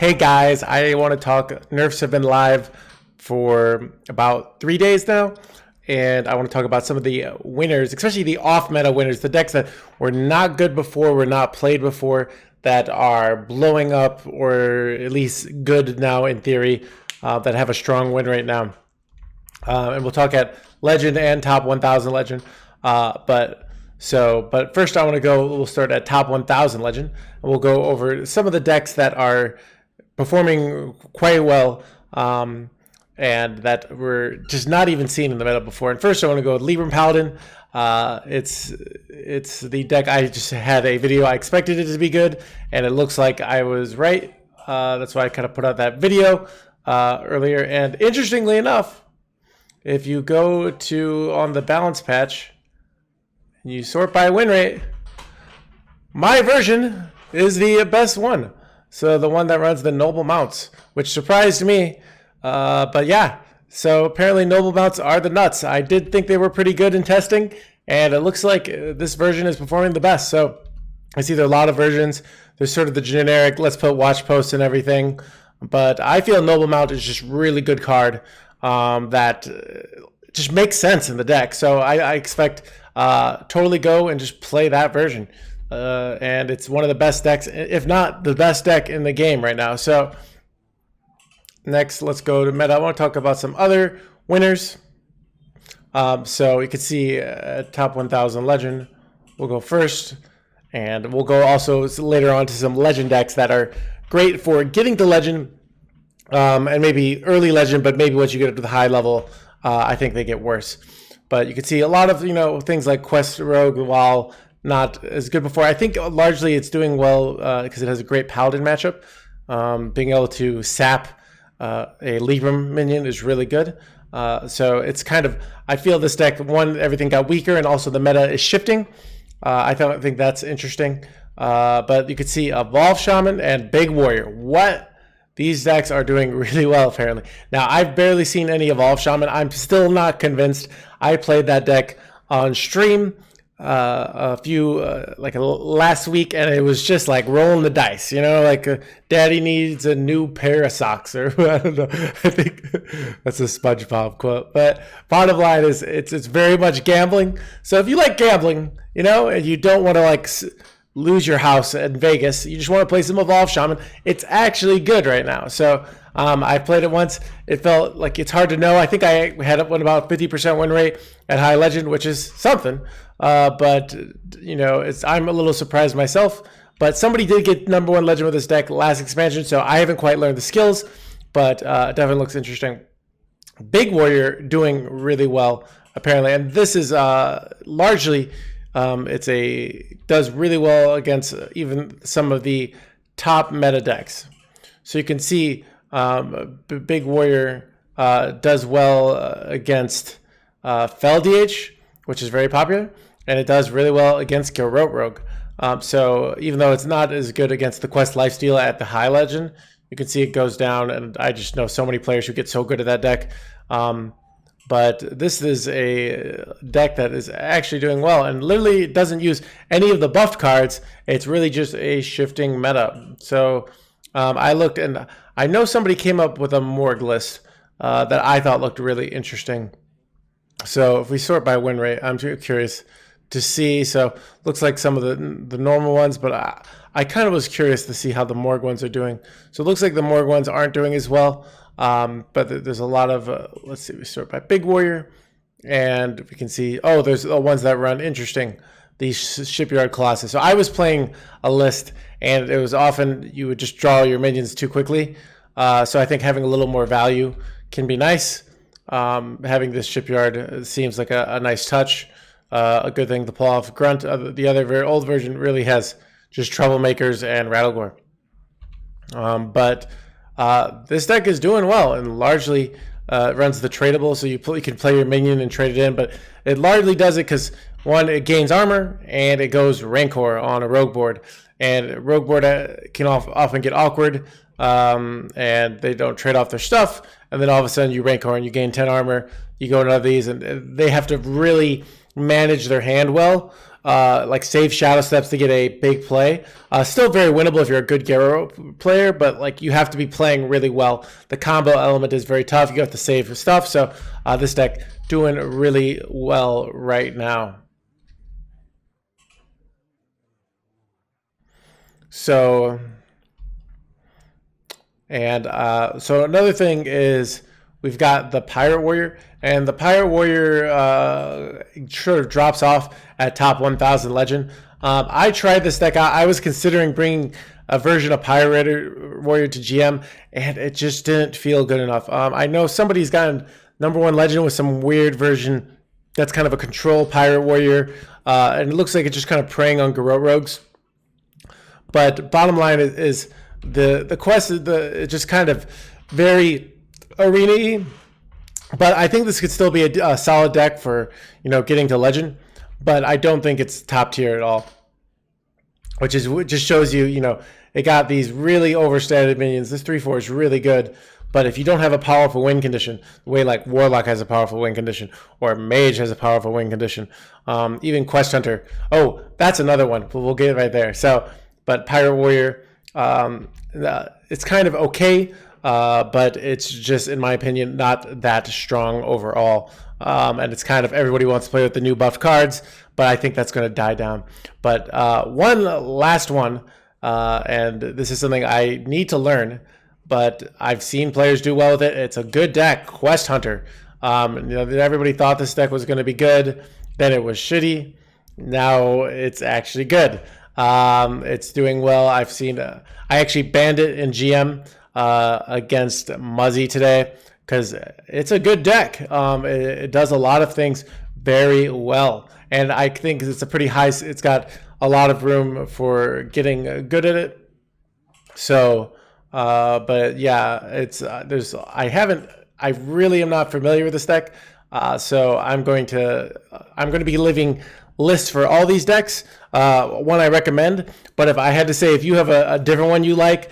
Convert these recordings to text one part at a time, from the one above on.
Hey guys, I want to talk. Nerfs have been live for about 3 days now, and I want to talk about some of the winners, especially the off-meta winners, the decks that were not good before, were not played before, that are blowing up, or at least good now in theory, that have a strong win right now. And we'll talk at Legend and Top 1000 Legend. But first we'll start at Top 1000 Legend, and we'll go over some of the decks that are performing quite well, and that were just not even seen in the meta before. And first I want to go with Libram Paladin. It's the deck. I just had a video. I expected it to be good, and it looks like I was right. That's why I kind of put out that video earlier. And interestingly enough, if you go to on the balance patch and you sort by win rate, my version is the best one. So the one that runs the noble mounts, which surprised me. But yeah, so apparently noble mounts are the nuts. I did think they were pretty good in testing, and it looks like this version is performing the best. So I see there are a lot of versions. There's sort of the generic, let's put watch posts and everything. But I feel noble mount is just really good card that just makes sense in the deck. So I expect totally go and just play that version. And it's one of the best decks, if not the best deck in the game right now. So next, let's go to meta. I want to talk about some other winners. So you can see Top 1000 Legend. We'll go first, and we'll go also later on to some Legend decks that are great for getting to Legend, and maybe early Legend, but maybe once you get up to the high level, I think they get worse. But you can see a lot of things like Quest Rogue, while not as good before. I think largely it's doing well because it has a great Paladin matchup. Being able to sap a Libram minion is really good. So it's kind of, I feel this deck, one, everything got weaker, and also the meta is shifting. I think that's interesting. But you could see Evolve Shaman and Big Warrior. What? These decks are doing really well, apparently. Now, I've barely seen any Evolve Shaman. I'm still not convinced. I played that deck on stream last week, and it was just like rolling the dice, like daddy needs a new pair of socks, or I don't know. I think that's a SpongeBob quote. But bottom line is it's very much gambling. So if you like gambling, and you don't want to lose your house in Vegas, you just want to play some Evolve Shaman, it's actually good right now. So I played it once. It felt like it's hard to know. I think I had about 50% win rate at High Legend, which is something. But I'm a little surprised myself. But somebody did get #1 Legend with this deck last expansion, so I haven't quite learned the skills, but it definitely looks interesting. Big Warrior doing really well, apparently, and this is largely does really well against even some of the top meta decks. So you can see Big Warrior does well against Fel DH, which is very popular, and it does really well against Garrote Rogue. So even though it's not as good against the Quest Lifesteal at the High Legend, you can see it goes down, and I just know so many players who get so good at that deck. But this is a deck that is actually doing well, and literally doesn't use any of the buffed cards. It's really just a shifting meta. So I looked, and I know somebody came up with a Morgue list that I thought looked really interesting. So if we sort by win rate, I'm too curious to see. So looks like some of the normal ones, but I kind of was curious to see how the Morgue ones are doing. So it looks like the Morgue ones aren't doing as well. But there's a lot of, let's see, we start by Big Warrior, and we can see, there's the ones that run interesting, these Shipyard Colossus. So I was playing a list, and it was often you would just draw your minions too quickly. So I think having a little more value can be nice. Having this Shipyard seems like a nice touch, a good thing to pull off. Grunt, the other very old version, really has just Troublemakers and Rattlegore. But this deck is doing well, and largely runs the tradable, so you can play your minion and trade it in, but it largely does it because, one, it gains armor, and it goes Rancor on a rogue board, and rogue board can often get awkward and they don't trade off their stuff, and then all of a sudden you rank and you gain 10 armor, you go into these, and they have to really manage their hand well, like save shadow steps to get a big play. Still very winnable if you're a good Garo player, but like you have to be playing really well. The combo element is very tough. You have to save stuff, so this deck doing really well right now. So, and so another thing is we've got the Pirate Warrior, and the Pirate Warrior sort of drops off at top 1,000 legend. I tried this deck out. I was considering bringing a version of Pirate Warrior to GM, and it just didn't feel good enough. I know somebody's gotten #1 legend with some weird version that's kind of a control Pirate Warrior, and it looks like it's just kind of preying on Garrote Rogues. But bottom line is the quest is it's just kind of very arena-y. But I think this could still be a solid deck for getting to legend. But I don't think it's top tier at all. Which just shows you it got these really overstated minions. This 3/4 is really good. But if you don't have a powerful win condition, the way like Warlock has a powerful win condition, or Mage has a powerful win condition, even Quest Hunter. Oh, that's another one. We'll get it right there. So. But Pirate Warrior, it's kind of okay, but it's just, in my opinion, not that strong overall. And it's kind of everybody wants to play with the new buffed cards, but I think that's going to die down. But one last one, and this is something I need to learn, but I've seen players do well with it. It's a good deck, Quest Hunter. Everybody thought this deck was going to be good, then it was shitty. Now it's actually good. It's doing well. I've seen I actually banned it in GM against Muzzy today because it's a good deck. It does a lot of things very well, and I think it's a pretty high. It's got a lot of room for getting good at it. So, but yeah, it's I really am not familiar with this deck, so I'm going to be leaving lists for all these decks. One I recommend, but if I had to say, if you have a different one you like,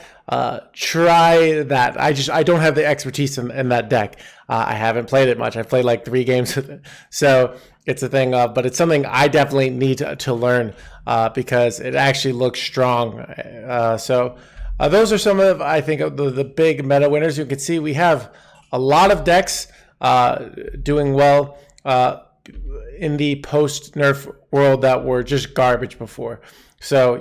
try that. I don't have the expertise in that deck. I haven't played it much. I've played like 3 games with it, so it's a thing. But it's something I definitely need to learn because it actually looks strong. So those are some of, I think, of the big meta winners. You can see we have a lot of decks doing well in the post-nerf world that were just garbage before. So,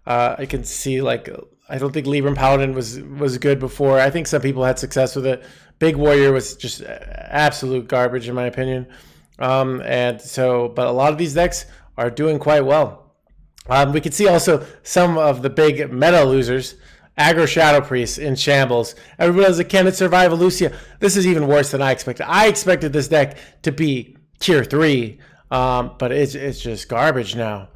I can see, like, I don't think Libram Paladin was good before. I think some people had success with it. Big Warrior was just absolute garbage, in my opinion. And so, but a lot of these decks are doing quite well. We can see also some of the big meta losers. Aggro Shadow Priest in shambles. Everybody knows, can it survive a Lucia? This is even worse than I expected. I expected this deck to be tier 3, but it's just garbage now.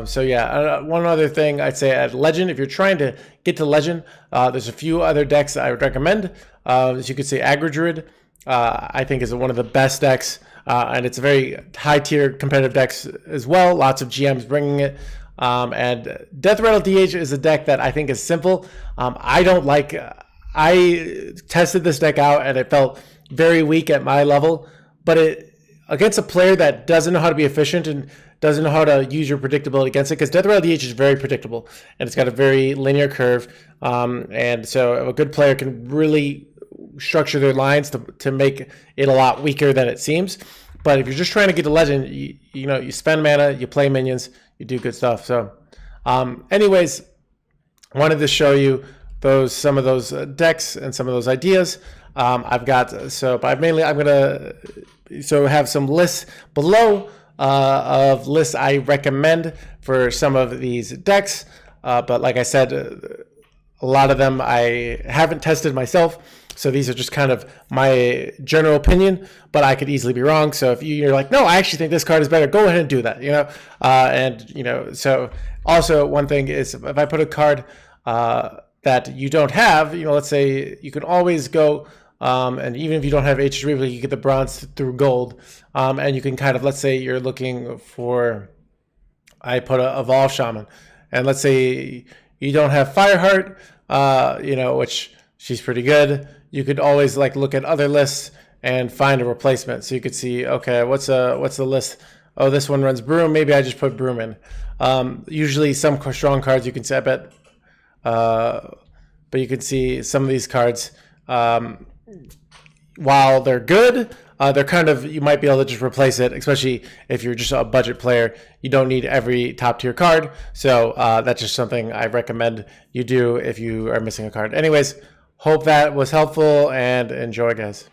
So yeah, one other thing I'd say at Legend, if you're trying to get to Legend, there's a few other decks I would recommend. As you could say, Aggro Druid, I think is one of the best decks, and it's a very high tier competitive decks as well. Lots of GMs bringing it. And Deathrattle DH is a deck that I think is simple. I don't like. I tested this deck out and it felt very weak at my level, but against a player that doesn't know how to be efficient and doesn't know how to use your predictability against it, because Deathrattle DH is very predictable and it's got a very linear curve, and so a good player can really structure their lines to make it a lot weaker than it seems. But if you're just trying to get to Legend, you spend mana, you play minions, you do good stuff. So, anyways, wanted to show you some of those decks and some of those ideas. I've got but I'm gonna have some lists below of lists I recommend for some of these decks. But like I said, a lot of them I haven't tested myself. So these are just kind of my general opinion, but I could easily be wrong. So if you're like, no, I actually think this card is better, go ahead and do that, so also one thing is, if I put a card that you don't have, let's say you can always go, and even if you don't have H3, you get the bronze through gold, and you can kind of, let's say you're looking for, I put a Evolve Shaman, and let's say you don't have Fireheart, which she's pretty good. You could always like look at other lists and find a replacement. So you could see, okay, what's the list? Oh, this one runs Broom. Maybe I just put Broom in. Usually some strong cards you can see, I bet, but you can see some of these cards, while they're good, they're kind of, you might be able to just replace it, especially if you're just a budget player. You don't need every top tier card. So that's just something I recommend you do if you are missing a card. Anyways, hope that was helpful and enjoy, guys.